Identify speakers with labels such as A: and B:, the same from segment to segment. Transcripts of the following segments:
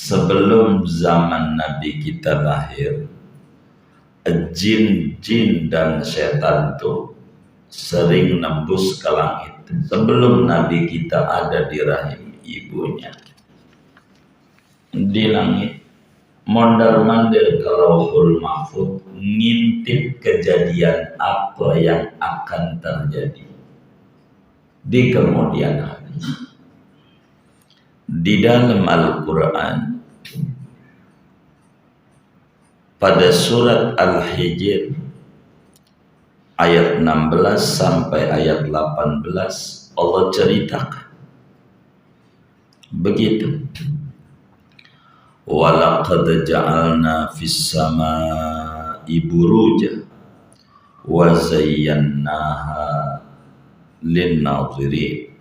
A: sebelum zaman Nabi kita lahir, jin-jin dan setan tuh sering nembus ke langit sebelum Nabi kita ada di rahim ibunya. Di langit mondar-mandir ke Lauhul Mahfuz, ngintip kejadian apa yang akan terjadi di kemudian hari. Di dalam Al-Quran pada surat Al-Hijr ayat 16 sampai ayat 18 Allah ceritakan begitu. Walaqad ja'alna fis samaa'i burujan wa zayyannaha lin-nadhirin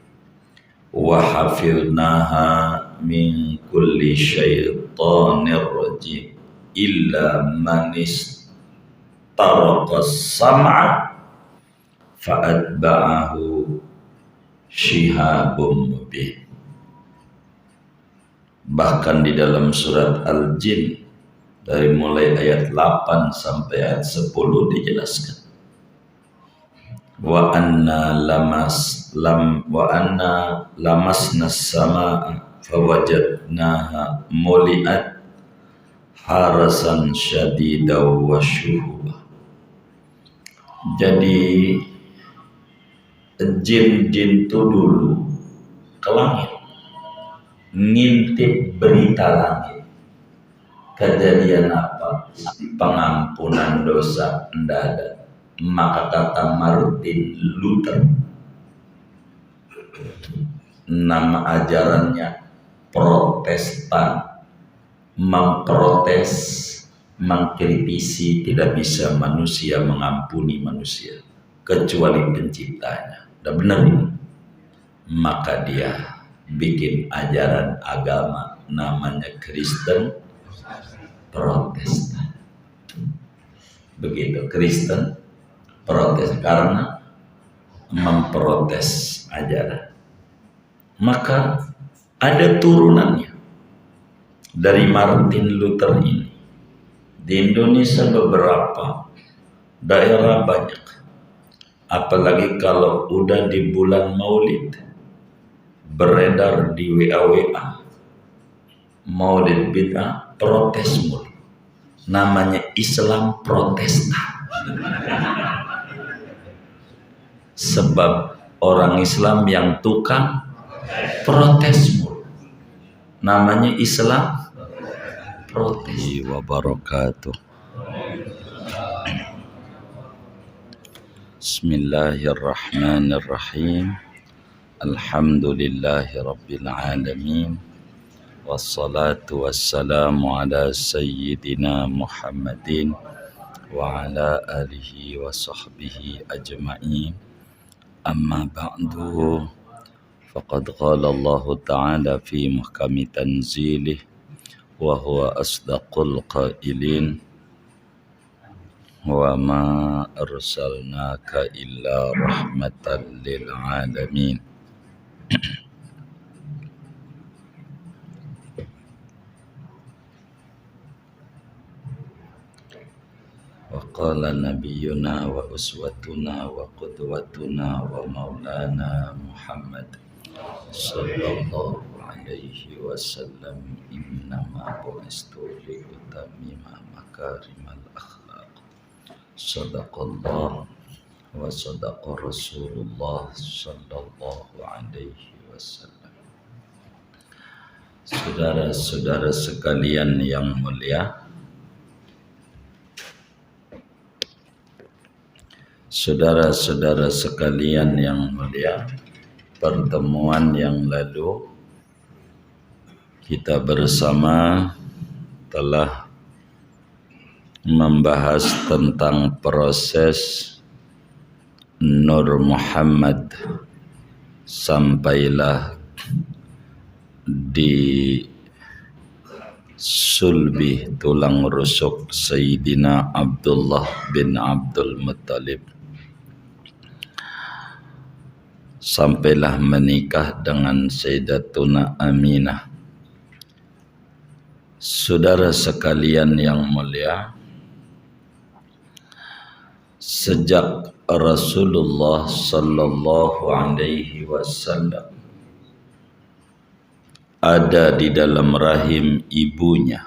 A: wa hafidnaha min kulli syaitanir rajim illa man istaraqa as-sam'a fa'atba'ahu shihabun mubin. Bahkan di dalam surat Al-Jin dari mulai ayat 8 sampai ayat 10 dijelaskan wa anna lamasna as-samaa'a fawajadnaha muli'at harasan syadidaw wa syuhuba. Jadi jin-jin itu dulu ke langit ngintip berita langit. Kejadian apa? Pengampunan dosa ndak ada. Maka kata Martin Luther, nama ajarannya Protestan, memprotes, mengkritisi, tidak bisa manusia mengampuni manusia kecuali penciptanya. Udah benar ini. Maka dia bikin ajaran agama namanya Kristen Protestan. Begitu, Kristen Protestan karena memprotes ajaran. Maka ada turunannya dari Martin Luther ini. Di Indonesia beberapa daerah banyak. Apalagi kalau udah di bulan Maulid, beredar di WA Maulid bid'ah, protes mulu. Namanya Islam Protestan. Sebab orang Islam yang tukang protes mulu. Namanya Islam Protestan. Wabarakatuh. Bismillahirrahmanirrahim. Alhamdulillahi Rabbil Alamin. Wassalatu wassalamu ala sayyidina Muhammadin wa ala alihi wa sahbihi ajma'in. Amma ba'du. Faqad qala Allah Ta'ala fi muhkami tanzilih wa huwa asdaqul qailin wa ma arsalnaka illa rahmatan lil alamin. Wa qala nabiyyuna wa uswatuna wa qudwatuna wa maulana Muhammad sallallahu alaihi wasallam innama bu'istu li utammima makarimal akhlaq. Sadaqallah wa sadaqa Rasulullah sallallahu alaihi wasallam. Saudara-saudara sekalian yang mulia, saudara-saudara sekalian yang mulia, pertemuan yang lalu kita bersama telah membahas tentang proses Nur Muhammad sampailah di sulbi tulang rusuk Sayyidina Abdullah bin Abdul Muttalib, sampailah menikah dengan Sayyidatuna Aminah. Saudara sekalian yang mulia, sejak Rasulullah sallallahu alaihi wasallam ada di dalam rahim ibunya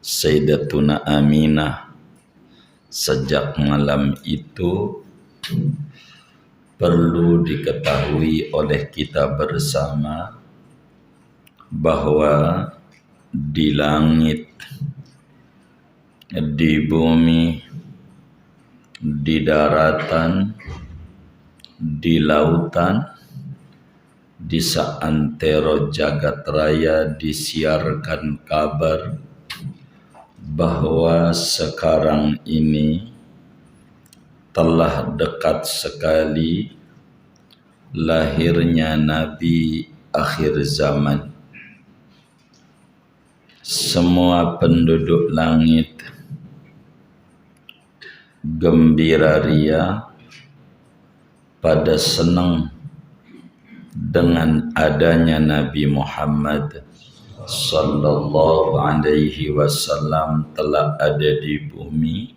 A: Sayyidatuna Aminah, sejak malam itu perlu diketahui oleh kita bersama bahwa di langit, di bumi, di daratan, di lautan, di seantero jagat raya disiarkan kabar bahwa sekarang ini telah dekat sekali lahirnya Nabi akhir zaman. Semua penduduk langit gembira ria, pada senang dengan adanya Nabi Muhammad sallallahu alaihi wasallam telah ada di bumi,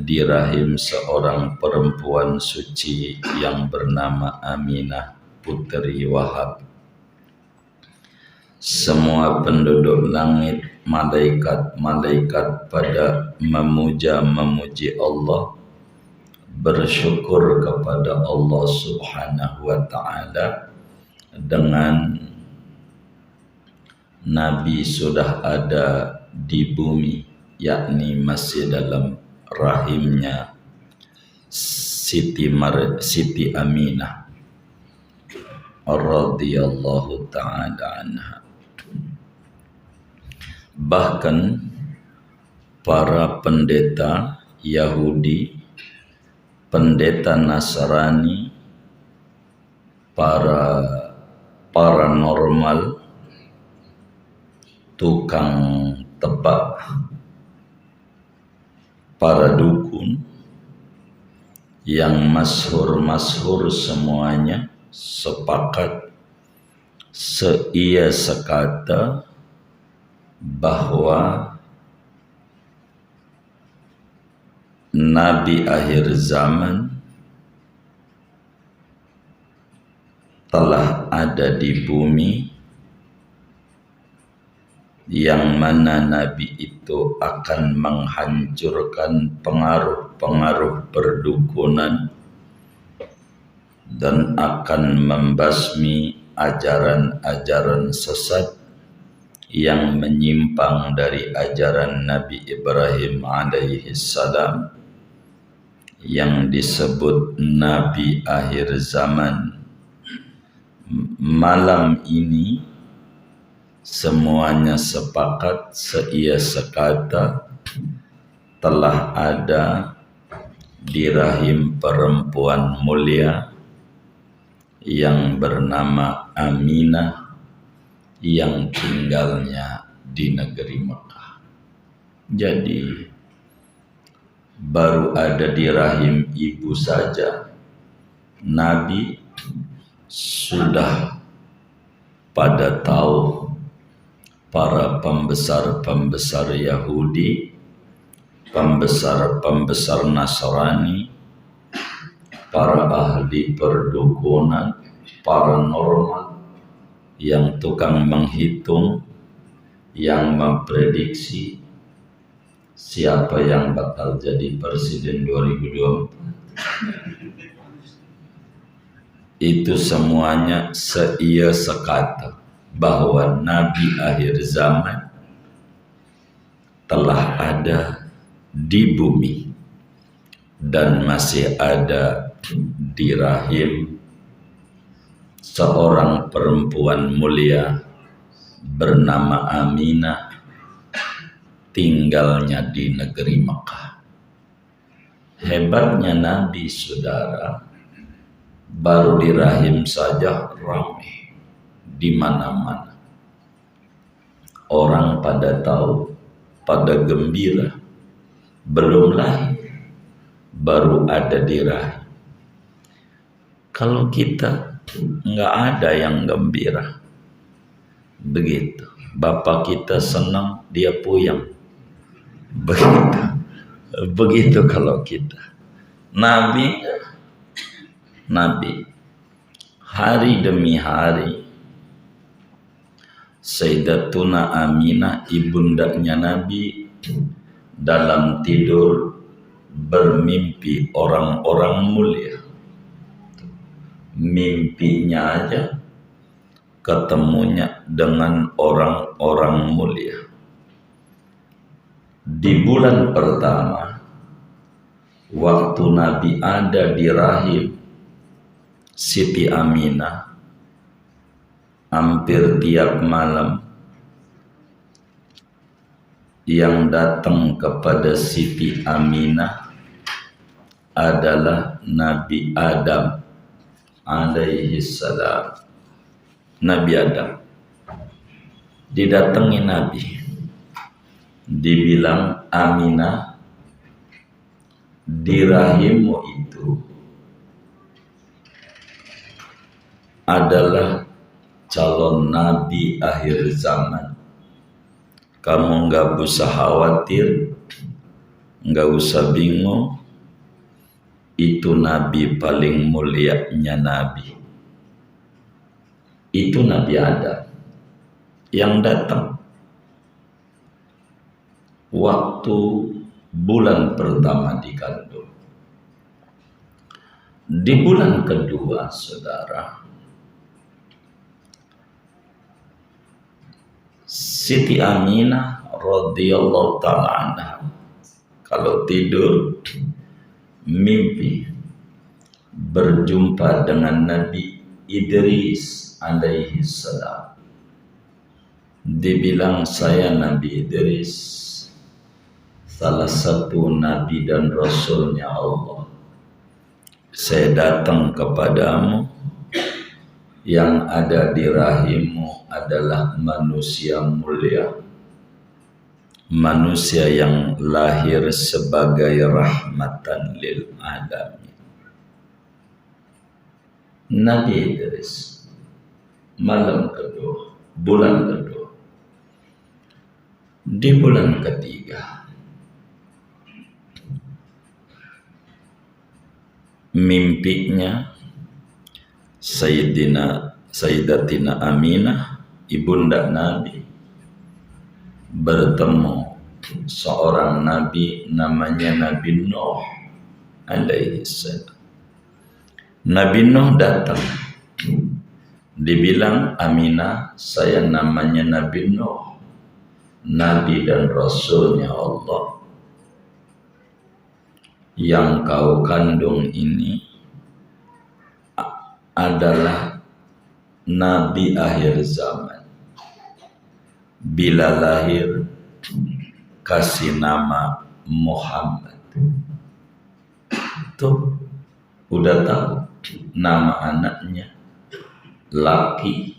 A: di rahim seorang perempuan suci yang bernama Aminah putri Wahab. Semua penduduk langit, malaikat-malaikat pada memuji Allah, bersyukur kepada Allah Subhanahu wa ta'ala dengan Nabi sudah ada di bumi, yakni masih dalam rahimnya Siti Aminah radhiyallahu ta'ala anha. Bahkan para pendeta Yahudi, pendeta Nasrani, para paranormal, tukang tebak, para dukun yang masyhur semuanya sepakat seia sekata bahwa Nabi akhir zaman telah ada di bumi, yang mana Nabi itu akan menghancurkan pengaruh-pengaruh perdukunan dan akan membasmi ajaran-ajaran sesat yang menyimpang dari ajaran Nabi Ibrahim alaihi salam yang disebut Nabi akhir zaman. Malam ini semuanya sepakat seia sekata telah ada di rahim perempuan mulia yang bernama Aminah yang tinggalnya di negeri Mekah. Jadi baru ada di rahim ibu saja Nabi sudah pada tahu para pembesar-pembesar Yahudi, pembesar-pembesar Nasrani, para ahli perdukunan, paranormal, yang tukang menghitung, yang memprediksi siapa yang bakal jadi presiden 2024. Itu semuanya seia sekata bahwa Nabi akhir zaman telah ada di bumi dan masih ada di rahim seorang perempuan mulia bernama Aminah, tinggalnya di negeri Mekah. Hebatnya Nabi, saudara, baru di rahim saja ramai di mana-mana. Orang pada tahu, pada gembira, belum lahir, baru ada di rahim. Kalau kita nggak ada yang gembira, begitu. Bapak kita senang, dia puyeng. Begitu kalau kita. Nabi hari demi hari Sayyidatuna Aminah ibundanya Nabi dalam tidur bermimpi orang-orang mulia. Mimpinya aja ketemunya dengan orang-orang mulia. Di bulan pertama, waktu Nabi ada di rahim Siti Aminah, hampir tiap malam yang datang kepada Siti Aminah adalah Nabi Adam alaihi salam. Nabi Adam didatangi Nabi, dibilang, Aminah, di rahimmu itu adalah calon Nabi akhir zaman. Kamu nggak usah khawatir, nggak usah bingung. Itu Nabi paling mulianya Nabi. Itu Nabi Adam yang datang waktu bulan pertama dikandung. Di bulan kedua, saudara, Siti Aminah radhiyallahu ta'ala anha kalau tidur mimpi berjumpa dengan Nabi Idris alaihi salam. Dibilang, saya Nabi Idris, salah satu Nabi dan Rasulnya Allah. Saya datang kepadamu, yang ada di rahimmu adalah manusia mulia, manusia yang lahir sebagai rahmatan lil alamin. Nabi Idris, malam kedua, bulan kedua. Di bulan ketiga, mimpinya Sayyidatina Aminah, ibunda Nabi, bertemu seorang Nabi namanya Nabi Nuh alaihi salam. Nabi Nuh datang, dibilang, Aminah, saya namanya Nabi Nuh, Nabi dan Rasulnya Allah. Yang kau kandung ini adalah Nabi akhir zaman. Bila lahir, kasih nama Muhammad. Tuh, udah tahu nama anaknya, laki,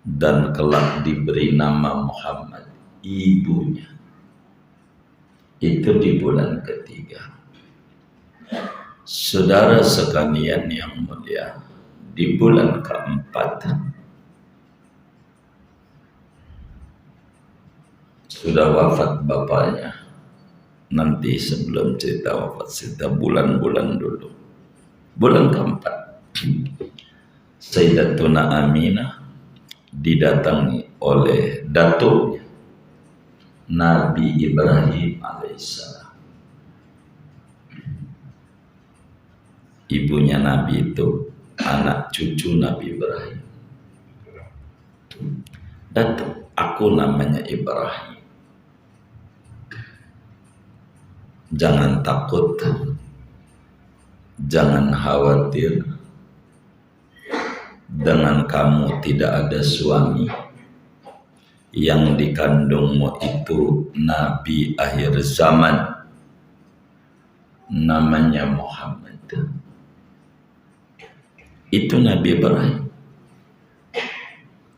A: dan kelak diberi nama Muhammad, ibunya. Itu di bulan ketiga. Saudara sekalian yang mulia, di bulan keempat sudah wafat bapaknya. Nanti sebelum cerita wafat, cerita bulan-bulan dulu. Bulan keempat, Sayyidatuna Aminah didatangi oleh datuknya Nabi Ibrahim alaihissalam. Ibunya Nabi itu anak cucu Nabi Ibrahim. Datang, aku namanya Ibrahim. Jangan takut, jangan khawatir. Dengan kamu tidak ada suami. Yang dikandungmu itu Nabi akhir zaman, namanya Muhammad. Itu Nabi Ibrahim.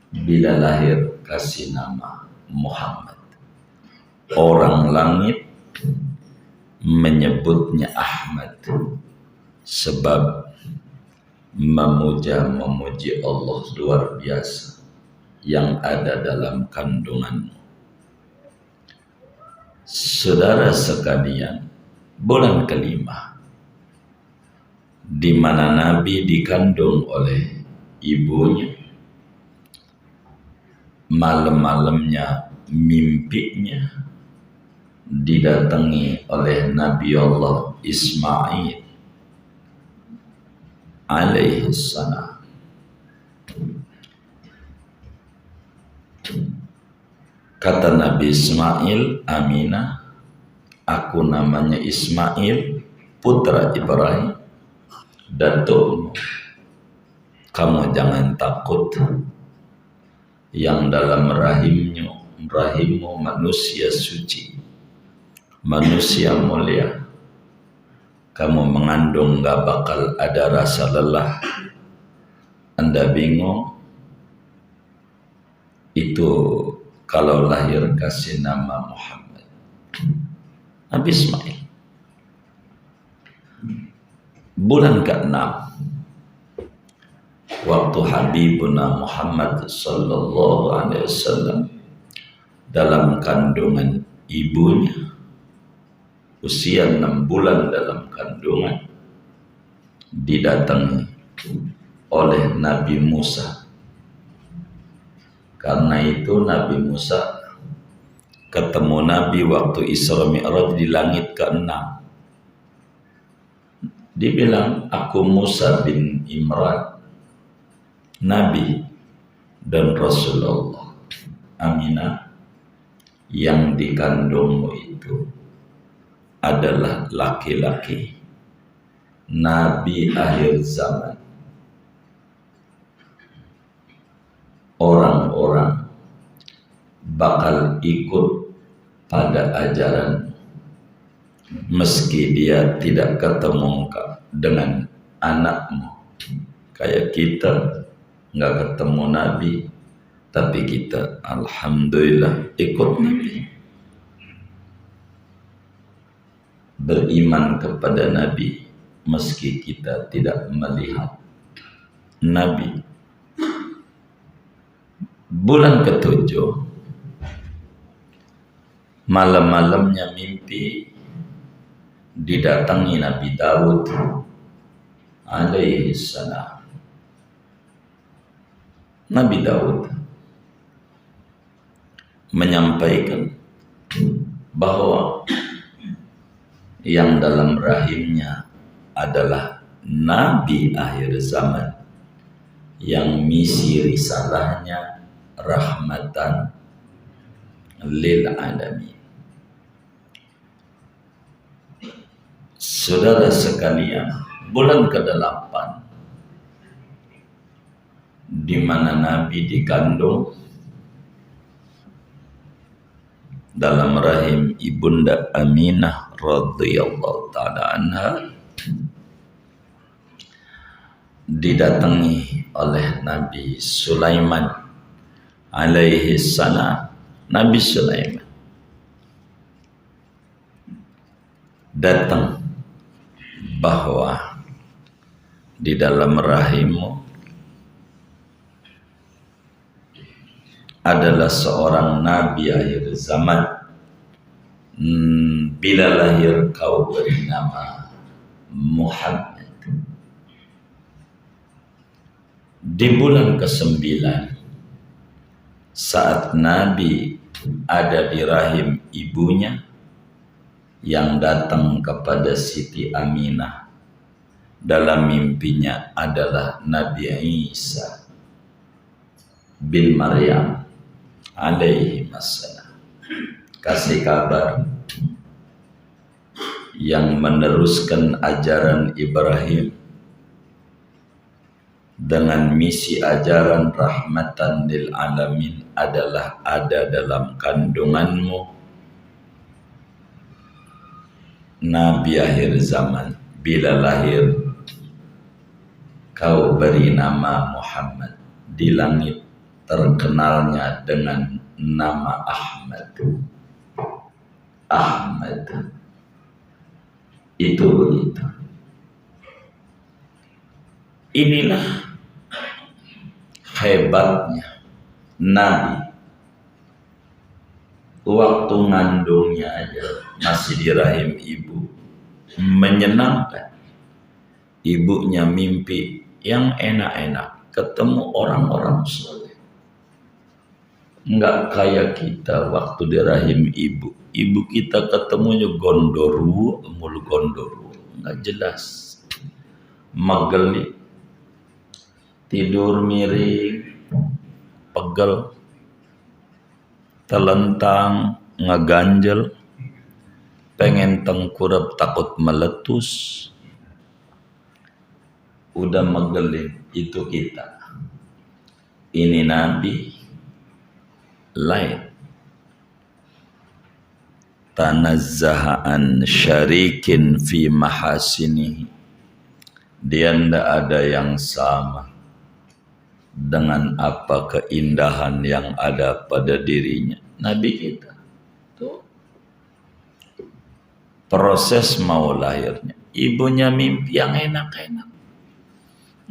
A: Bila lahir, kasih nama Muhammad. Orang langit menyebutnya Ahmad, sebab memuji Allah luar biasa. yang ada dalam kandunganmu. Saudara sekalian, bulan kelima di mana Nabi dikandung oleh ibunya, malam-malamnya mimpinya didatangi oleh Nabi Allah Ismail alaihi salam. Kata Nabi Ismail, Aminah, aku namanya Ismail, putra Ibrahim, datukmu. Kamu jangan takut, yang dalam rahimmu manusia suci, manusia mulia. Kamu mengandung gak bakal ada rasa lelah. Anda bingung? Itu kalau lahir kasih nama Muhammad. Nabi Ismail. Bulan ke-6, waktu Habibuna Muhammad sallallahu alaihi wasallam dalam kandungan ibunya, usia 6 bulan dalam kandungan, didatangi oleh Nabi Musa. Karena itu Nabi Musa ketemu Nabi waktu Isra Mi'raj di langit ke-6. Dibilang, aku Musa bin Imran, Nabi dan Rasulullah. Aminah, yang dikandungmu itu adalah laki-laki, Nabi akhir zaman. Orang-orang bakal ikut pada ajaran meski dia tidak ketemu dengan anakmu. Kayak kita nggak ketemu Nabi, tapi kita alhamdulillah ikut Nabi, beriman kepada Nabi meski kita tidak melihat Nabi. Bulan ke-7, malam-malamnya mimpi didatangi Nabi Daud alaihi salam. Nabi Daud menyampaikan bahwa yang dalam rahimnya adalah Nabi akhir zaman yang misi risalahnya rahmatan lil alamin. Saudara sekalian, bulan ke-8 di mana Nabi dikandung dalam rahim ibunda Aminah radhiyallahu taala anha, didatangi oleh Nabi Sulaiman alaihi salam. Nabi Sulaiman datang bahwa di dalam rahimmu adalah seorang nabi akhir zaman. Bila lahir kau beri nama Muhammad. Di bulan ke-9, saat Nabi ada di rahim ibunya, yang datang kepada Siti Aminah dalam mimpinya adalah Nabi Isa bin Maryam alaihi wassalam. Kasih kabar yang meneruskan ajaran Ibrahim dengan misi ajaran rahmatan lil alamin adalah ada dalam kandunganmu, Nabi akhir zaman. Bila lahir kau beri nama Muhammad. Di langit terkenalnya dengan nama Ahmad. Ahmad itu begitu. Inilah hebatnya Nabi waktu ngandungnya aja masih di rahim ibu menyenangkan. Ibunya mimpi yang enak-enak, ketemu orang-orang soleh. Enggak kayak kita waktu di rahim ibu. Ibu kita ketemunya gondoru, mulu gondoru, enggak jelas. Megeli, tidur miring, pegel, telentang, ngeganjel, pengen tengkurap takut meletus. Udah megelin, itu kita. Ini Nabi lain. Tanazzaha an syarikin fi mahasinihi. Dia tidak ada yang sama dengan apa keindahan yang ada pada dirinya. Nabi kita tuh proses mau lahirnya, ibunya mimpi yang enak-enak,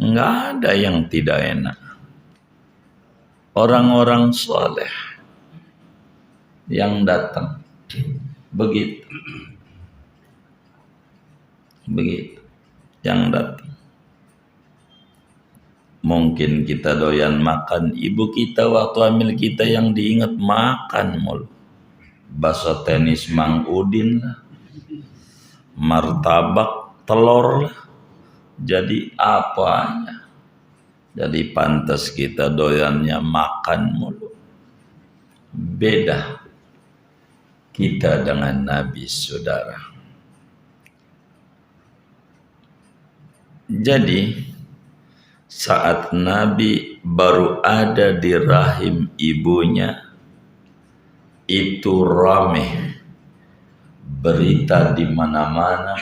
A: nggak ada yang tidak enak. Orang-orang soleh yang datang begitu yang datang. Mungkin kita doyan makan, ibu kita waktu hamil kita yang diingat makan mulu. Bakso tenis Mang Udin lah, martabak telur lah, jadi apanya. Jadi pantas kita doyannya makan mulu. Beda kita dengan Nabi, saudara. Jadi saat Nabi baru ada di rahim ibunya, itu rame berita di mana-mana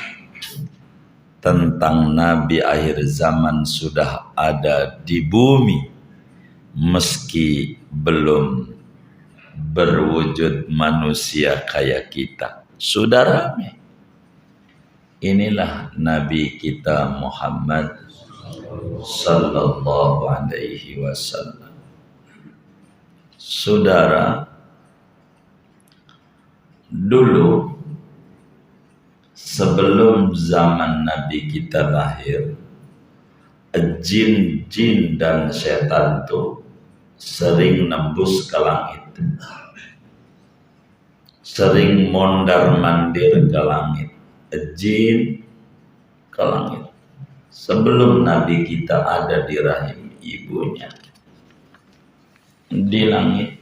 A: tentang Nabi akhir zaman sudah ada di bumi, meski belum berwujud manusia kayak kita. Sudah rame. Inilah Nabi kita Muhammad sallallahu alaihi wasallam. Saudara, dulu sebelum zaman Nabi kita lahir, jin-jin dan setan tuh sering nembus ke langit, sering mondar-mandir ke langit, jin ke langit. Sebelum Nabi kita ada di rahim ibunya, di langit,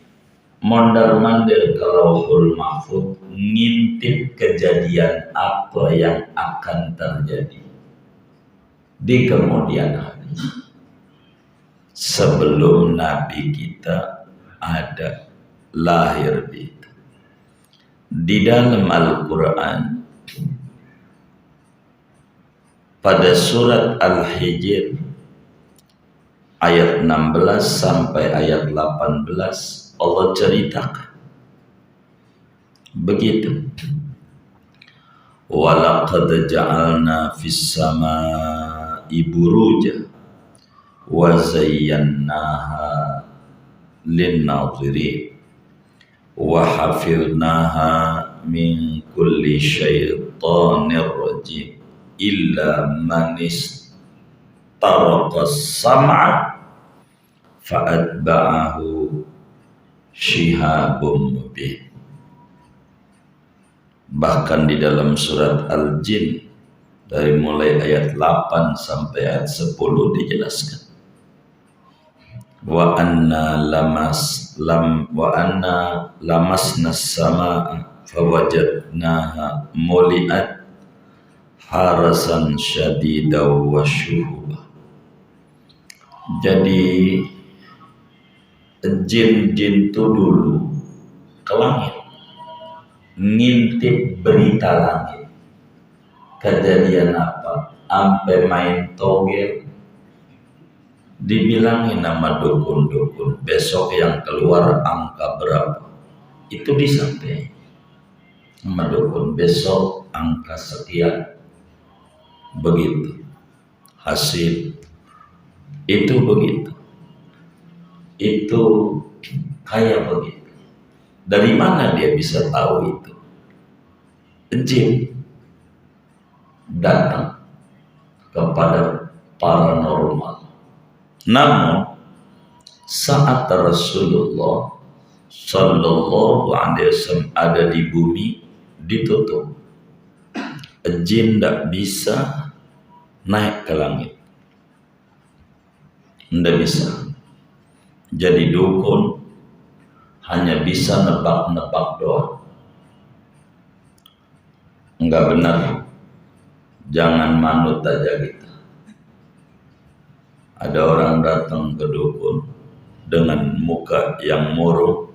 A: mondar-mandir ke Lauhul Mahfuz, ngintip kejadian apa yang akan terjadi di kemudian hari. Sebelum Nabi kita ada lahir di dalam Al-Quran, pada surat Al-Hijr ayat 16 sampai ayat 18 Allah ceritakan begitu. Walaqad ja'alna fis samaa'i buruja wa zayyannaha lin-nadhirin wa hafidnaha min kulli syaitanir rajim illa man istaraqa sam'a fa'atba'ahu shihabum mubin. Bahkan di dalam surat Al-Jin dari mulai ayat 8 sampai ayat 10 dijelaskan, wa anna lamasna as-samaa'a fawajadnaha muli'at harasan syadidaw wa syuhuba. Jadi jin-jin itu dulu ke langit, ngintip berita langit. Kejadian apa? Ampe main togel, dibilangin nama dukun-dukun, besok yang keluar angka berapa, itu disampaikan sama dukun, besok angka sekian, begitu hasil itu begitu. Itu kayak begitu. Dari mana dia bisa tahu itu? Jin datang kepada paranormal. Namun saat Rasulullah Sallallahu Alaihi Wasallam ada di bumi, ditutup. Jin tidak bisa naik ke langit, tidak bisa. Jadi dukun hanya bisa nebak-nebak doang. Enggak benar, jangan manut aja kita. Ada orang datang ke dukun dengan muka yang murung,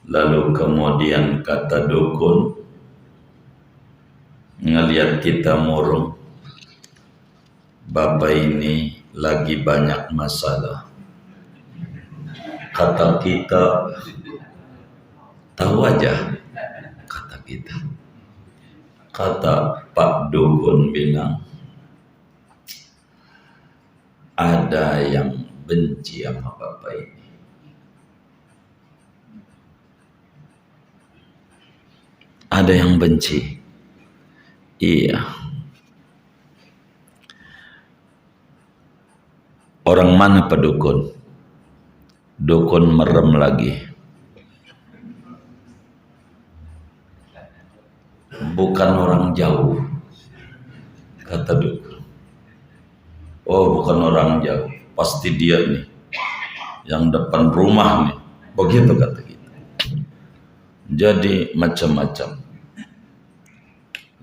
A: lalu kemudian kata dukun, ngelihat kita murung, bapak ini lagi banyak masalah. Kata kita, tahu aja, kata kita. Kata Pak Dukun bilang, ada yang benci sama bapak ini. Ada yang benci. Iya. Orang mana Pak Dukun? Dukun merem lagi. Bukan orang jauh, kata dukun. Oh, bukan orang jauh, pasti dia nih, yang depan rumah nih. Begitu kata kita. Jadi macam-macam.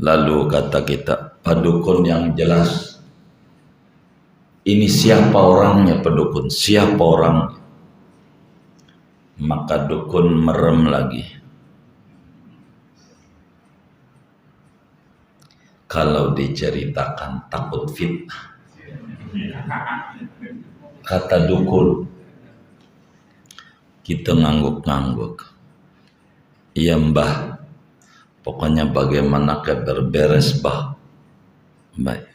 A: Lalu kata kita, Pak Dukun yang jelas, ini siapa orangnya Pak Dukun? Siapa orangnya? Maka dukun merem lagi. Kalau diceritakan takut fitnah. Kata dukun, kita ngangguk-ngangguk. Iya mbah, pokoknya bagaimana kabar beres bah. Baik.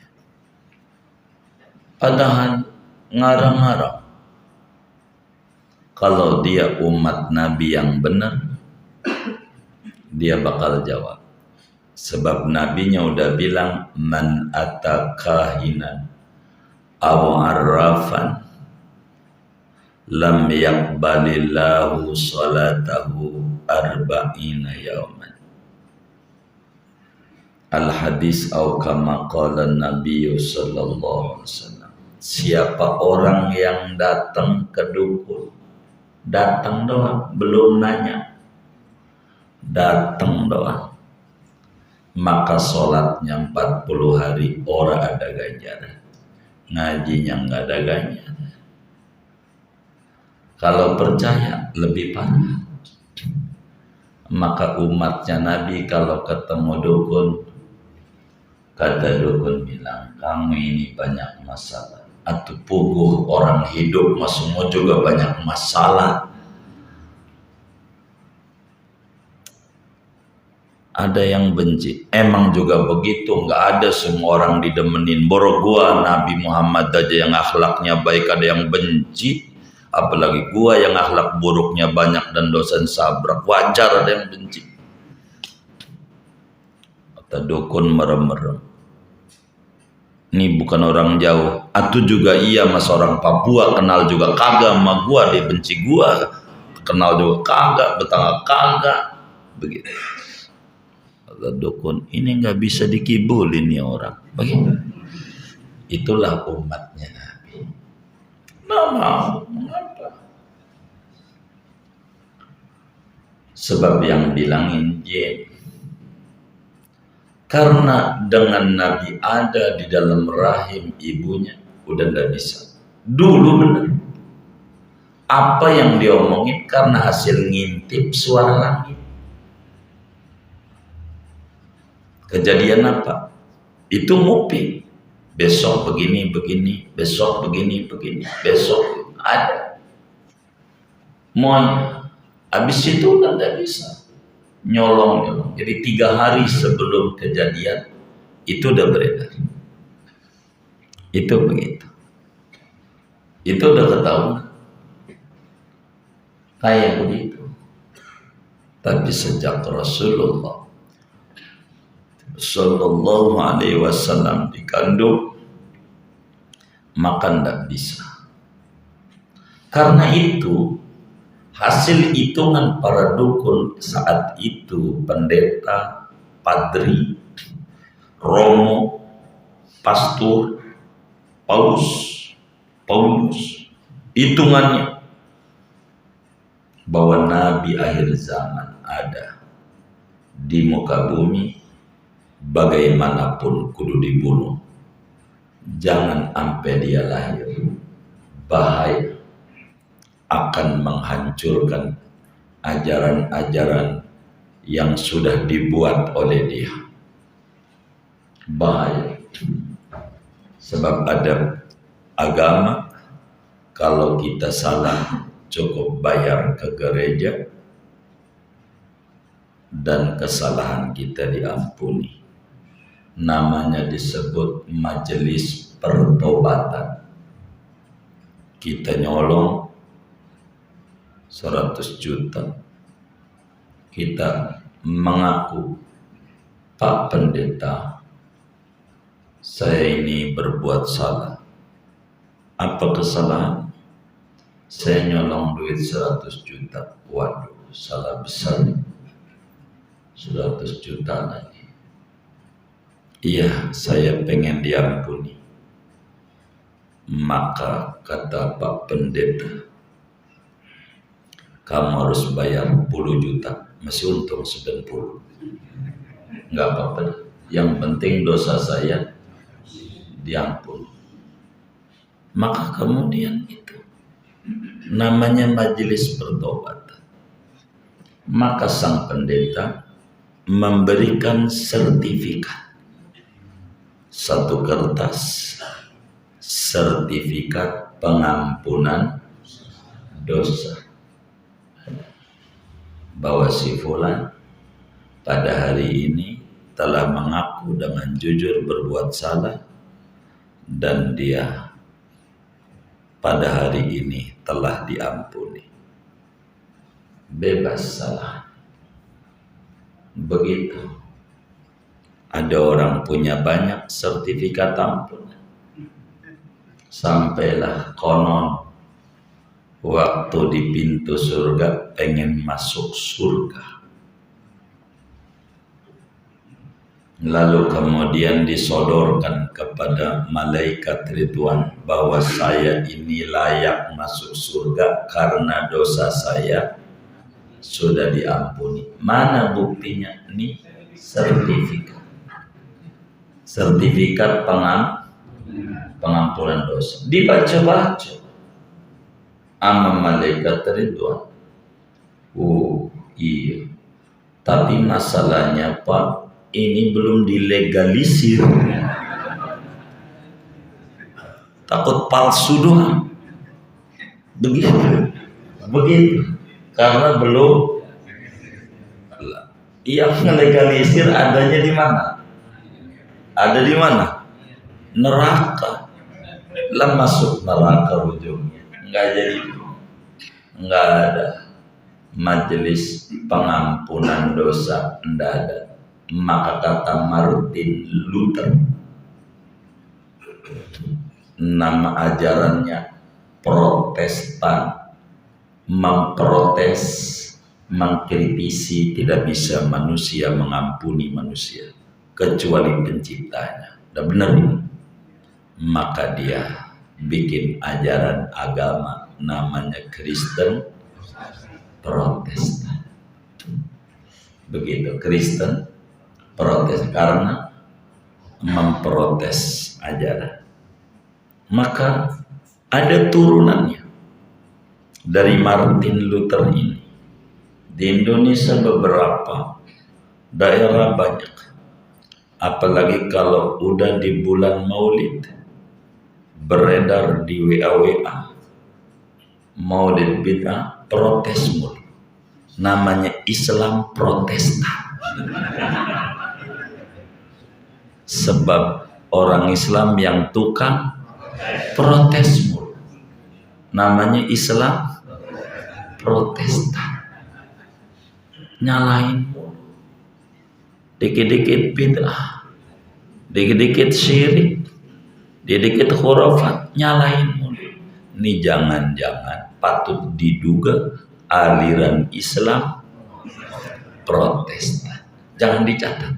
A: Padahal ngarang-ngarang. Kalau dia umat Nabi yang benar, dia bakal jawab. Sebab nabinya udah bilang, man atakahinan aw arrafan lam yaqbalillahu salatahu arba'ina yawman. Al-hadis au kama qala Nabi sallallahu alaihi wasallam. Siapa orang yang datang ke dukun, datang doang, belum nanya, datang doang, maka sholatnya 40 hari ora ada ganjaran, ngajinya nggak ada ganjaran. Kalau percaya lebih parah. Maka umatnya Nabi kalau ketemu dukun, kata dukun bilang, kamu ini banyak masalah. Atau puguh orang hidup semua juga banyak masalah. Ada yang benci, emang juga begitu. Nggak ada semua orang didemenin. Boro gua Nabi Muhammad aja yang akhlaknya baik ada yang benci, apalagi gua yang akhlak buruknya banyak dan dosen sabrak, wajar ada yang benci. Kata dukun merem-merem, ini bukan orang jauh. Atu juga iya mas orang Papua, kenal juga kagak sama gua, dia benci gua. Kenal juga kagak, betangga kagak. Begitu. Kata dukun, ini nggak bisa dikibulin nih orang. Begitu. Itulah umatnya Nabi. Mengapa? Sebab yang bilangin jin. Karena dengan Nabi ada di dalam rahim ibunya, udah nggak bisa. Dulu benar. Apa yang diomongin karena hasil ngintip suara langit. Kejadian apa? Itu nguping. Besok begini, besok begini, besok ada. Maunya. Habis itu udah nggak bisa. Nyolong. Jadi 3 hari sebelum kejadian itu udah beredar. Itu begitu. Itu udah ketahuan. kayak begitu. Tapi sejak Rasulullah Sallallahu Alaihi Wasallam dikandung, maka tidak bisa. Karena itu hasil hitungan para dukun saat itu, pendeta, padri, romo, pastor, Paulus, hitungannya bahwa Nabi akhir zaman ada di muka bumi, bagaimanapun kudu dibunuh. Jangan sampai dia lahir, bahaya, akan menghancurkan ajaran-ajaran yang sudah dibuat oleh dia. Bahaya. Sebab ada agama, kalau kita salah cukup bayar ke gereja dan kesalahan kita diampuni. Namanya disebut majelis pertobatan. Kita nyolong 100 juta, kita mengaku, Pak Pendeta, saya ini berbuat salah. Apa kesalahan? Saya nyolong duit 100 juta. Waduh, salah besar. 100 juta lagi. Iya, saya pengen diampuni. Maka kata Pak Pendeta, kamu harus bayar 10 juta. Masih untung 90. Enggak apa-apa. Yang penting dosa saya diampuni. Maka kemudian itu namanya majelis pertobatan. Maka sang pendeta memberikan sertifikat. Satu kertas, sertifikat pengampunan dosa, bahwa si fulan pada hari ini telah mengaku dengan jujur berbuat salah, dan dia pada hari ini telah diampuni, bebas salah. Begitu. Ada orang punya banyak sertifikat ampun, sampailah konon waktu di pintu surga pengen masuk surga, lalu kemudian disodorkan kepada malaikat Ridwan bahwa saya ini layak masuk surga karena dosa saya sudah diampuni. Mana buktinya? Ini sertifikat pengampunan dosa. Dibaca-baca sama malaikat Ridwan. Oh iya, tapi masalahnya Pak, ini belum dilegalisir. Takut palsu doang. Begitu. Karena belum. Yang melegalisir adanya di mana? Ada di mana? Neraka. Lah masuk neraka ujungnya. Enggak jadi. Enggak ada majelis pengampunan dosa, enggak ada. Maka kata Martin Luther, nama ajarannya Protestan, memprotes, mengkritisi, tidak bisa manusia mengampuni manusia kecuali penciptanya. Udah benar ini. Maka dia bikin ajaran agama namanya Kristen Protestan. Begitu, Kristen Protes, karena memprotes ajaran. Maka ada turunannya dari Martin Luther ini. Di Indonesia beberapa daerah banyak. Apalagi kalau udah di bulan Maulid, beredar di WA Maulid bid'ah, protes mulu. Namanya Islam Protestan. Sebab orang Islam yang tukang protes mulu. Namanya Islam Protestan. Nyalain mulu. Dikit-dikit bid'ah, dikit-dikit syirik, dikit-dikit khurafat, nyalain mulu. Ini jangan-jangan patut diduga aliran Islam Protestan. Jangan dicatat.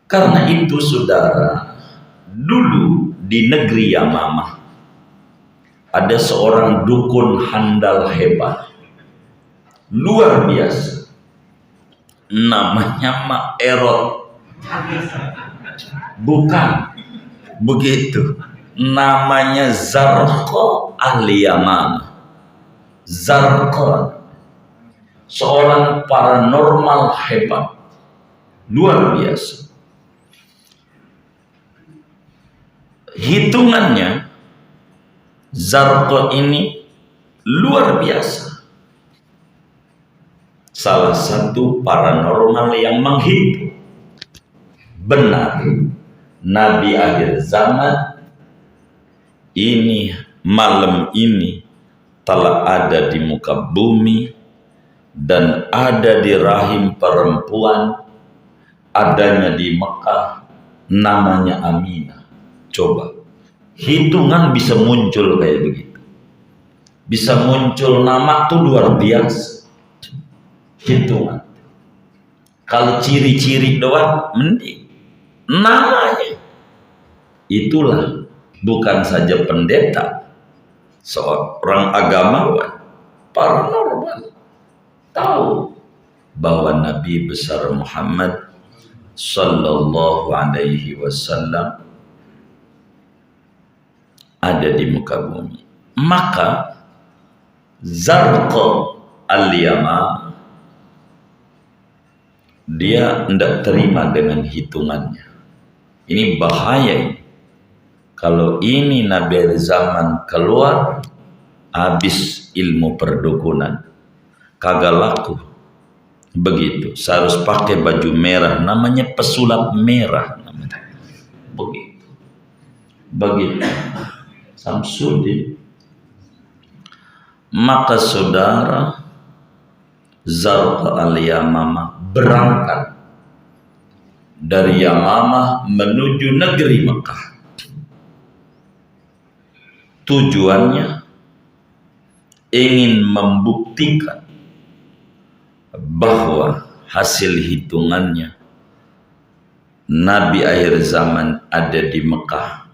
A: Karena itu saudara, dulu di negeri Yamamah ada seorang dukun handal hebat, luar biasa, namanya Mak Erot. Bukan begitu, namanya Zarqa al-Yamamah. Zarqa, seorang paranormal hebat, luar biasa. Hitungannya Zarqa ini luar biasa. Salah satu paranormal yang menghitung benar Nabi akhir zaman ini malam ini telah ada di muka bumi dan ada di rahim perempuan, adanya di Mekah, namanya Aminah. Coba hitungan bisa muncul kayak begitu, bisa muncul nama tuh luar biasa. Hitungan, kalau ciri-ciri doang mending, namanya itulah. Bukan saja pendeta, seorang agamawan paranormal tahu bahwa Nabi besar Muhammad sallallahu alaihi wasallam ada di muka bumi. Maka Zarqa al-Yamamah dia tidak terima dengan hitungannya. Ini bahaya ini. Kalau ini Nabi zaman keluar, habis ilmu perdukunan, kagak laku. Begitu, saya harus pakai baju merah, namanya pesulap merah namanya. Begitu. Samsudin. Maka saudara, Zarqa al-Yamamah berangkat dari Yamamah menuju negeri Mekah. Tujuannya ingin membuktikan bahwa hasil hitungannya Nabi akhir zaman ada di Mekah,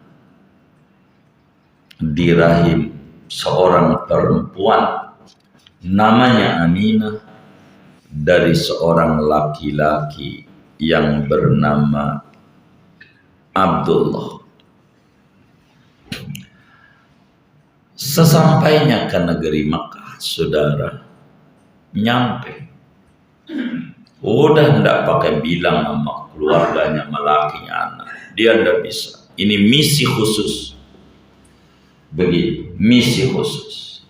A: di rahim seorang perempuan namanya Aminah, dari seorang laki-laki yang bernama Abdullah. Sesampainya ke negeri Mekah, saudara, nyampe, udah ndak pakai bilang sama keluarganya, malakinya, anak, dia ndak bisa. Ini misi khusus, begitu, misi khusus.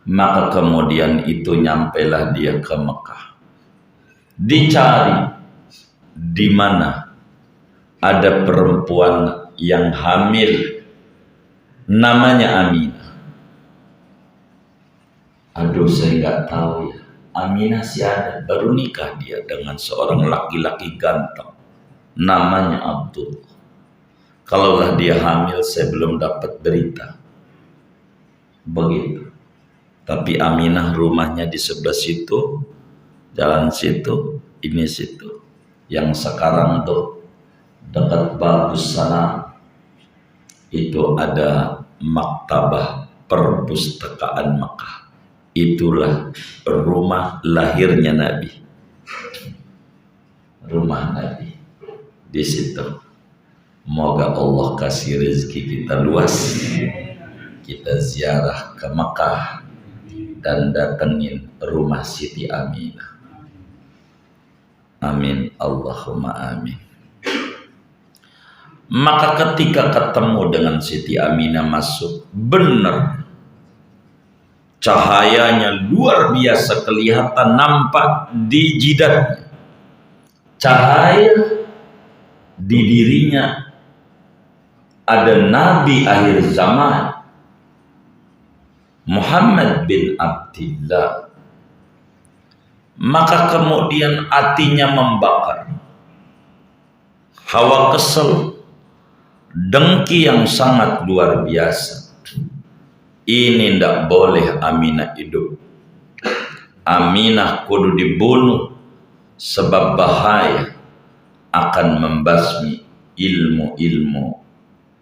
A: Maka kemudian itu nyampailah dia ke Mekah, dicari di mana ada perempuan yang hamil namanya Aminah. Aduh, saya nggak tahu ya, Aminah sih ada, baru nikah dia dengan seorang laki-laki ganteng namanya Abdul. Kalaulah dia hamil, saya belum dapat berita. Begitu. Tapi Aminah rumahnya di sebelah situ, jalan situ, ini situ. Yang sekarang tuh dekat Babus Salam itu ada maktabah perpustakaan Mekah. Itulah rumah lahirnya Nabi. Rumah Nabi di situ. Moga Allah kasih rezeki kita luas, kita ziarah ke Mekah dan datengin rumah Siti Aminah. Amin, Allahumma amin. Maka ketika ketemu dengan Siti Aminah, masuk, benar cahayanya luar biasa, kelihatan nampak di jidatnya, cahaya di dirinya ada nabi akhir zaman Muhammad bin Abdillah, maka kemudian hatinya membakar, hawa kesel, dengki yang sangat luar biasa. Ini ndak boleh Aminah hidup, Aminah kudu dibunuh, sebab bahaya akan membasmi ilmu-ilmu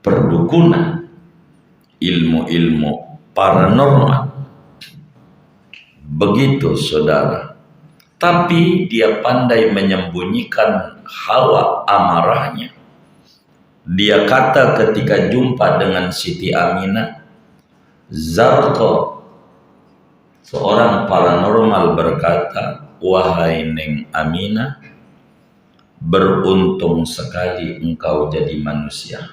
A: perdukunan, ilmu-ilmu paranormal. Begitu saudara. Tapi dia pandai menyembunyikan hawa amarahnya. Dia kata ketika jumpa dengan Siti Aminah, Zarqa, seorang paranormal berkata, wahai Neng Aminah, beruntung sekali engkau jadi manusia.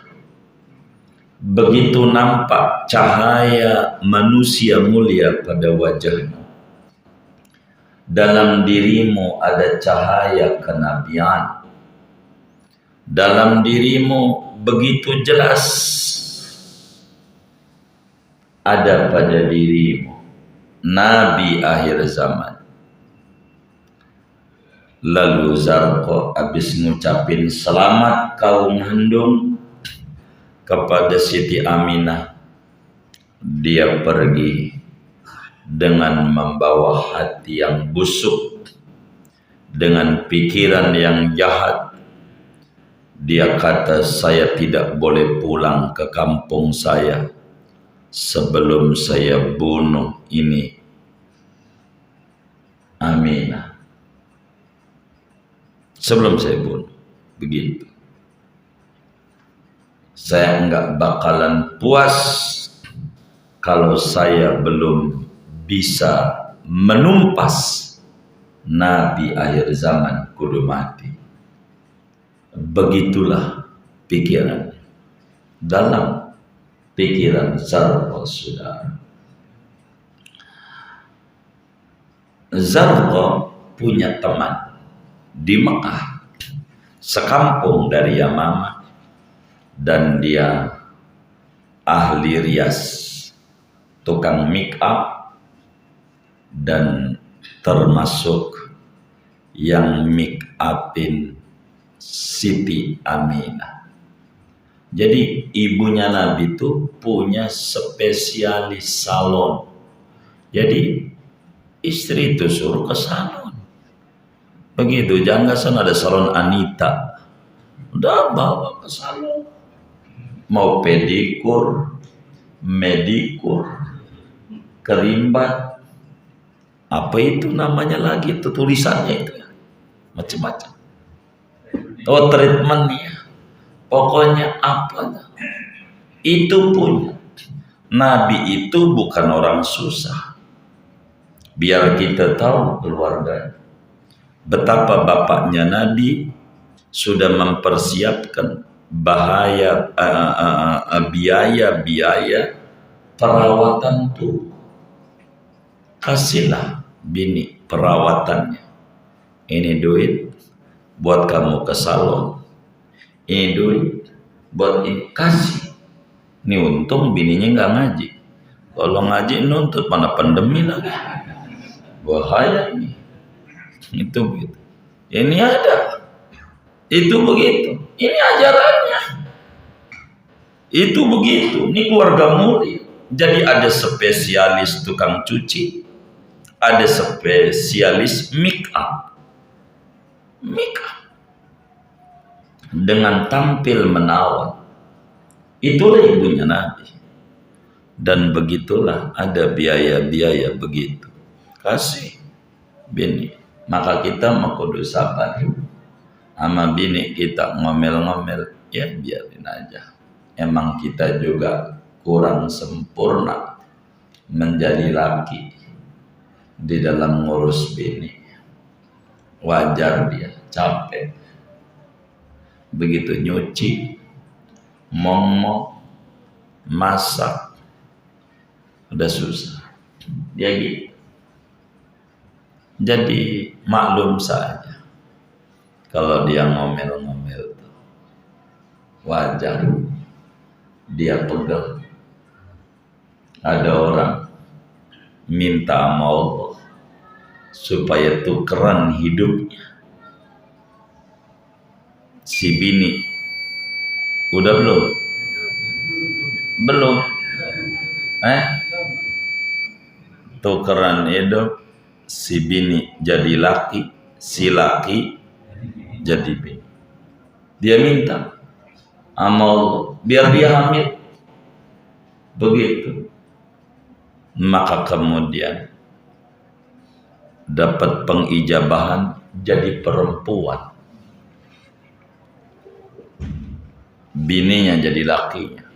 A: Begitu nampak cahaya manusia mulia pada wajahmu, dalam dirimu ada cahaya kenabian, dalam dirimu begitu jelas ada pada dirimu Nabi akhir zaman. Lalu Zarqa habis ngucapin selamat kau mengandung kepada Siti Aminah, dia pergi dengan membawa hati yang busuk, dengan pikiran yang jahat. Dia kata, saya tidak boleh pulang ke kampung saya sebelum saya bunuh ini Aminah. Sebelum saya bunuh, begitu. Saya enggak bakalan puas kalau saya belum bisa menumpas Nabi akhir zaman kudu mati. Begitulah pikiran dalam pikiran Zarqa, saudara. Zarqa punya teman di Mekah, sekampung dari Yamamah, dan dia ahli rias, tukang make up, dan termasuk yang make upin Siti Aminah. Jadi ibunya Nabi itu punya spesialis salon. Jadi istri itu suruh ke salon. Begitu, jangan sana ada salon Anita, udah bawa ke salon. Mau pedikur, medikur, kerimbat, apa itu namanya lagi, itu tulisannya itu ya, macam-macam. Oh, treatmentnya, pokoknya apa itu punya. Nabi itu bukan orang susah. Biar kita tahu keluarga, betapa bapaknya Nabi sudah mempersiapkan biaya perawatan tuh. Kasihlah bini perawatannya. Ini duit buat kamu ke salon, ini duit buat ini, kasih. Ini untung bininya nggak ngaji. Kalau ngaji nuntut, mana pandemi lagi, bahaya ini. Itu begitu. Ini ada, itu begitu. Ini ajarannya. Itu begitu. Ini keluarga mulia. Jadi ada spesialis tukang cuci, ada spesialis make up. Dengan tampil menawan. Itulah ibunya Nabi. Dan begitulah ada biaya-biaya begitu. Kasih bini. Maka kita mau kudu sabar sama bini kita, ngomel-ngomel, ya biarin aja. Emang kita juga kurang sempurna menjadi laki di dalam ngurus bini. Wajar dia capek. Begitu nyuci, momok, masak, udah susah. Dia gitu. Jadi maklum saja kalau dia ngomel-ngomel, wajar. dia pegang. Ada orang minta sama Allah supaya tukeran hidupnya. Si bini udah belum? Belum. Tukeran hidup, si bini jadi laki, si laki jadi bini. Dia minta sama Allah biar dia hamil. Begitu. Maka kemudian dapat pengijabahan jadi perempuan. Bininya jadi lakinya.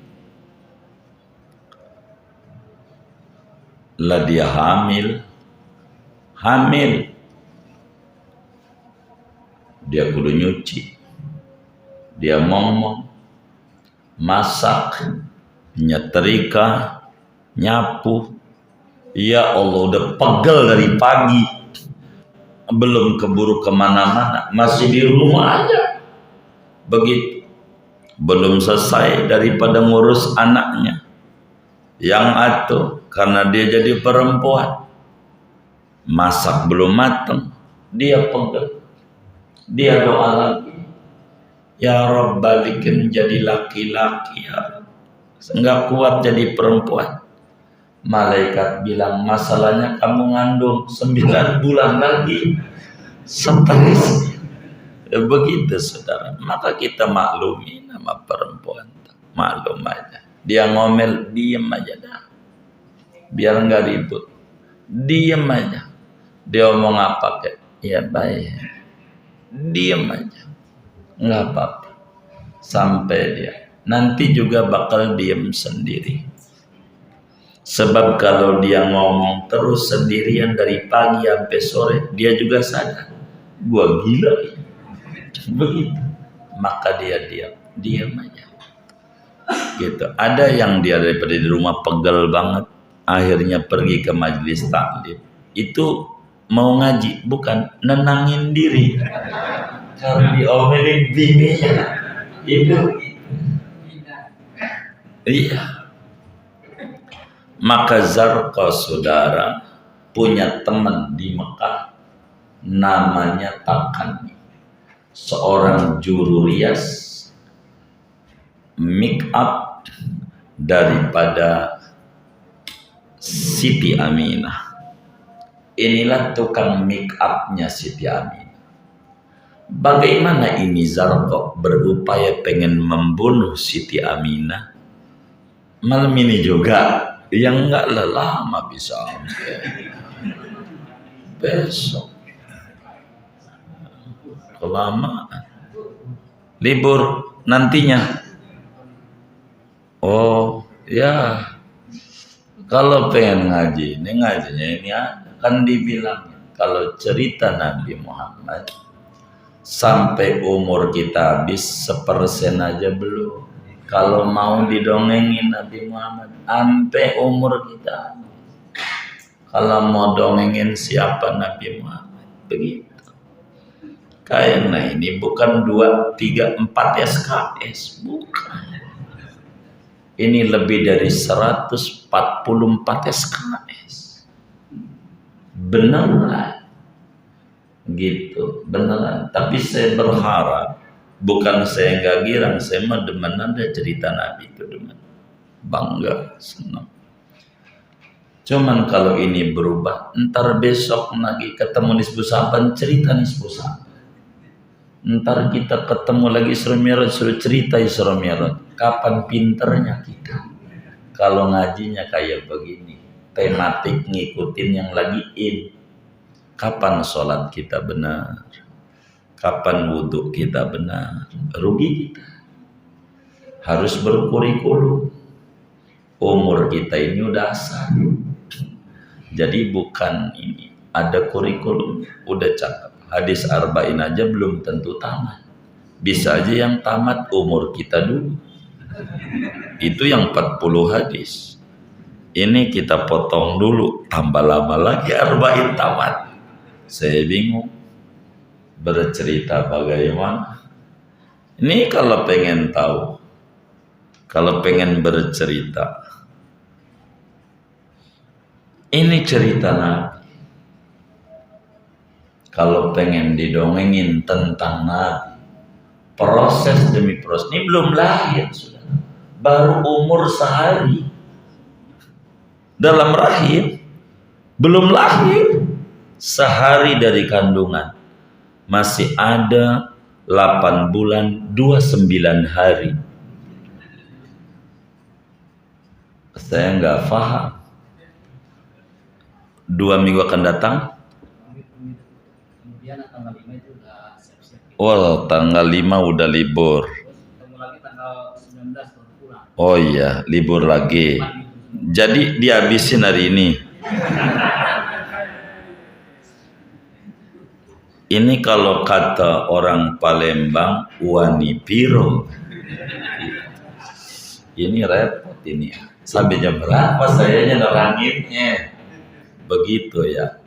A: Lah dia hamil. Dia kudu nyuci. Dia ngomong, masak, nyetrika, nyapu. Ya Allah, udah pegel dari pagi, belum keburu kemana-mana, masih di rumah aja. Begitu, belum selesai daripada ngurus anaknya yang atuh, karena dia jadi perempuan, masak belum mateng, dia pegel. Dia doa lagi, ya Rabb balikin jadi laki-laki ya, nggak kuat jadi perempuan. Malaikat bilang, masalahnya kamu ngandung 9 bulan lagi, stres. Begitu saudara. Maka kita maklumi nama perempuan, maklum aja. Dia ngomel, diem aja dah, biar nggak ribut, diem aja. Dia ngomong apa kek, ya baik, diem aja, nggak apa-apa. Sampai dia nanti juga bakal diem sendiri. Sebab kalau dia ngomong terus sendirian dari pagi sampai sore, dia juga sadar, gua gila ya. Begitu. Maka dia diam aja. Gitu. Ada yang dia daripada di rumah pegel banget, akhirnya pergi ke majelis taklim. Itu mau ngaji, bukan nenangin diri. Karena diomelin bininya. Itu. Iya. Maka Zarqa saudara punya teman di Mekah namanya Takani, seorang juru rias make up daripada Siti Aminah. Inilah tukang make upnya Siti Aminah. Bagaimana ini Zarqa berupaya pengen membunuh Siti Aminah? Malam ini juga yang enggak lama bisa sampai besok, kelamaan libur nantinya. Oh ya, kalau pengen ngaji ini ngajinya ini akan dibilang, kalau cerita Nabi Muhammad sampai umur kita habis 1% aja belum. Kalau mau didongengin Nabi Muhammad sampai umur kita, kalau mau dongengin siapa Nabi Muhammad, begitu. Karena ini bukan 2, 3, 4 SKS, bukan. Ini lebih dari 144 SKS. Beneran. Gitu, beneran. Tapi saya berharap, bukan saya nggak girang, saya mah demen ada cerita Nabi itu, demen, bangga, senang. Cuman kalau ini berubah, ntar besok lagi ketemu Nisbus Saban, cerita Nisbus Saban. Ntar kita ketemu lagi Isra Mi'raj, suruh cerita Isra Mi'raj. Kapan pinternya kita? Kalau ngajinya kayak begini, tematik ngikutin yang lagi in. Kapan sholat kita benar? Kapan wudhu kita benar? Rugi kita. Harus berkurikulum. Umur kita ini udah asal. Jadi bukan ini, ada kurikulum, udah cakep. Hadis arba'in aja belum tentu tamat. Bisa aja yang tamat umur kita dulu. Itu yang 40 hadis. Ini kita potong dulu, tambah lama lagi arba'in tamat. Saya bingung bercerita bagaimana. Ini kalau pengen tahu Kalau pengen bercerita, ini cerita Nabi. Kalau pengen didongengin tentang Nabi, proses demi proses. Ini belum lahir sudah, baru umur sehari dalam rahim, belum lahir, sehari dari kandungan, masih ada 8 bulan 29 hari. Saya nggak paham. 2 minggu akan datang. Oh, tanggal 5 udah libur. Oh iya, libur lagi. Jadi dihabisin hari ini. Ini kalau kata orang Palembang, wani piro. Ini repot ini. Sampai jam berapa sayanya nerangitnya? Begitu ya.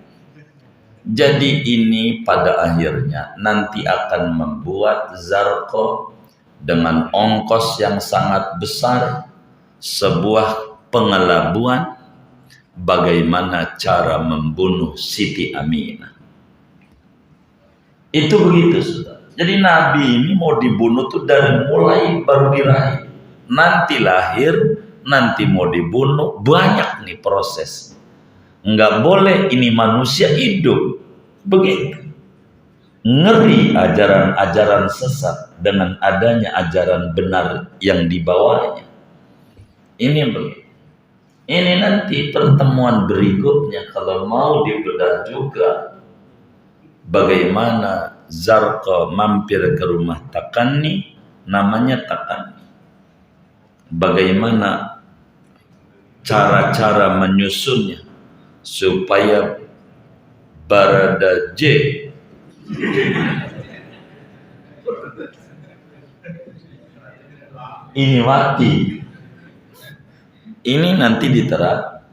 A: Jadi ini pada akhirnya nanti akan membuat Zarqo dengan ongkos yang sangat besar sebuah pengelabuan bagaimana cara membunuh Siti Aminah. Itu begitu sudah. Jadi Nabi ini mau dibunuh tuh dari mulai baru diraih. Nanti lahir, nanti mau dibunuh, banyak nih proses. Enggak boleh ini manusia hidup begitu. Ngeri ajaran-ajaran sesat dengan adanya ajaran benar yang dibawanya. Ini begitu. Ini nanti pertemuan berikutnya kalau mau dibedah juga bagaimana Zarqo mampir ke rumah Takanni, namanya Takanni. Bagaimana cara-cara menyusunnya supaya Barada J ini mati. Ini nanti diterap.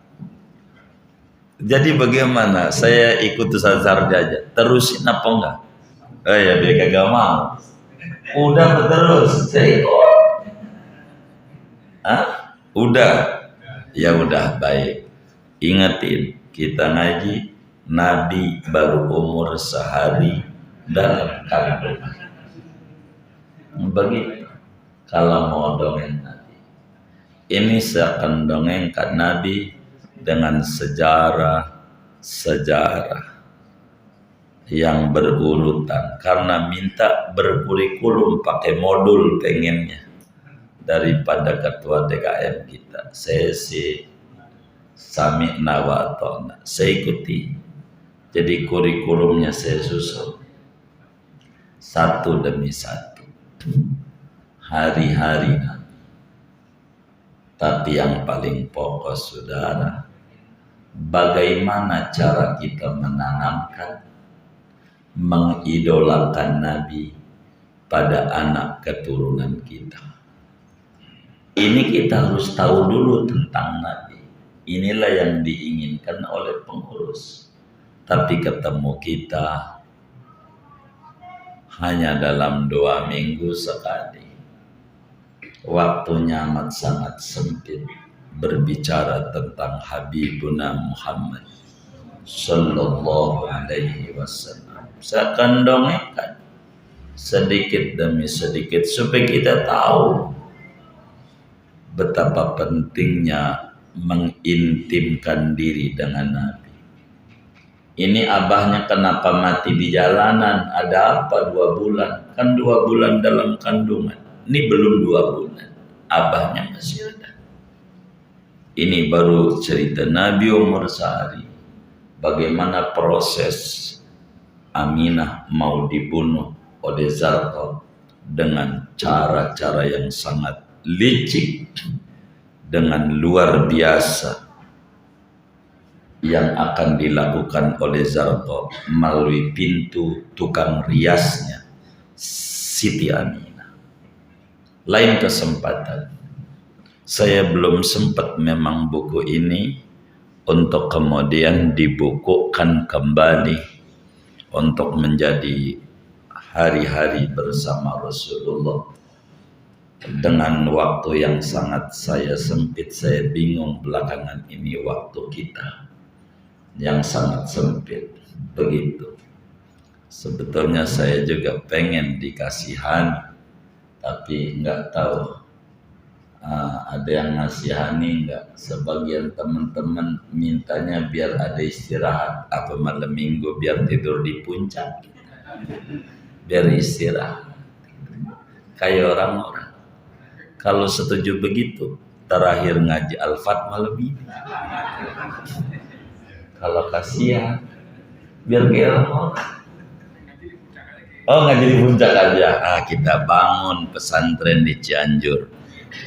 A: Jadi bagaimana? Saya ikut Ustaz Sarja aja. Terusin apa enggak? Oh ya, dia kagak mau. Udah terus. Saya ikut. Hah? Udah. Ya udah, baik. Ingetin, kita ngaji Nabi baru umur sehari dalam kandungan. Begitu. Kalau mau dongeng Nabi, ini saya akan dongengkan Nabi dengan sejarah yang berurutan karena minta berkurikulum pakai modul pengennya daripada ketua DKM kita. Saya sih sami'na wa ata'na, saya ikuti. Jadi kurikulumnya saya susun satu demi satu, hari-hari. Tapi yang paling pokok saudara, bagaimana cara kita menanamkan, mengidolakan Nabi pada anak keturunan kita. Ini kita harus tahu dulu tentang Nabi. Inilah yang diinginkan oleh pengurus. Tapi ketemu kita hanya dalam 2 minggu sekali. Waktunya amat sangat sempit berbicara tentang Habibuna Muhammad Sallallahu Alaihi Wasallam. Saya akan dongengkan sedikit demi sedikit supaya kita tahu betapa pentingnya mengintimkan diri dengan Nabi. Ini abahnya kenapa mati di jalanan? Ada apa 2 bulan? Kan 2 bulan dalam kandungan. Ini belum 2 bulan, abahnya masih ada. Ini baru cerita Nabi umur sehari. Bagaimana proses Aminah mau dibunuh oleh Zarqo dengan cara-cara yang sangat licik, dengan luar biasa yang akan dilakukan oleh Zarqo melalui pintu tukang riasnya Siti Aminah. Lain kesempatan, saya belum sempat memang buku ini untuk kemudian dibukukan kembali untuk menjadi hari-hari bersama Rasulullah dengan waktu yang sangat saya sempit, saya bingung belakangan ini waktu kita yang sangat sempit. Begitu. Sebetulnya saya juga pengen dikasihan, tapi nggak tahu ada yang ngasihani nggak. Sebagian teman-teman mintanya biar ada istirahat, apa malam minggu biar tidur di puncak, biar istirahat kayak orang-orang. Kalau setuju begitu, terakhir ngaji Al-Fat malam ini. Kalau kasihan, biar kayak orang. Oh, ngaji di puncak aja. Kita bangun pesantren di Cianjur.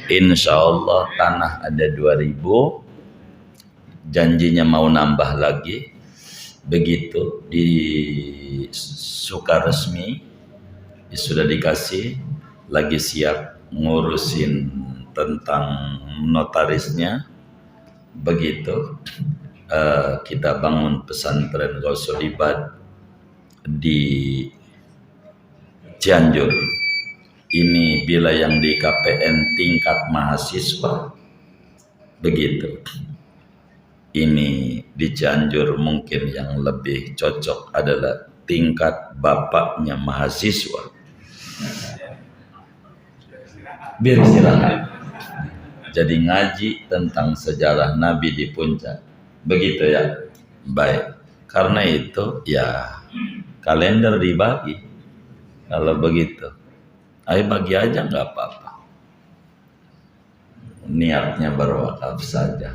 A: Insya Allah tanah ada 2000. Janjinya mau nambah lagi. Begitu di suka resmi, sudah dikasih, lagi siap ngurusin tentang notarisnya. Begitu kita bangun pesantren Ghausulibat di Cianjur. Ini bila yang di KPN tingkat mahasiswa. Begitu. Ini di Cianjur mungkin yang lebih cocok adalah tingkat bapaknya mahasiswa. Biar istirahat. Jadi ngaji tentang sejarah Nabi di puncak. Begitu ya. Baik. Karena itu ya kalender dibagi. Kalau begitu, ayo bagi aja nggak apa-apa. Niatnya berwakaf saja.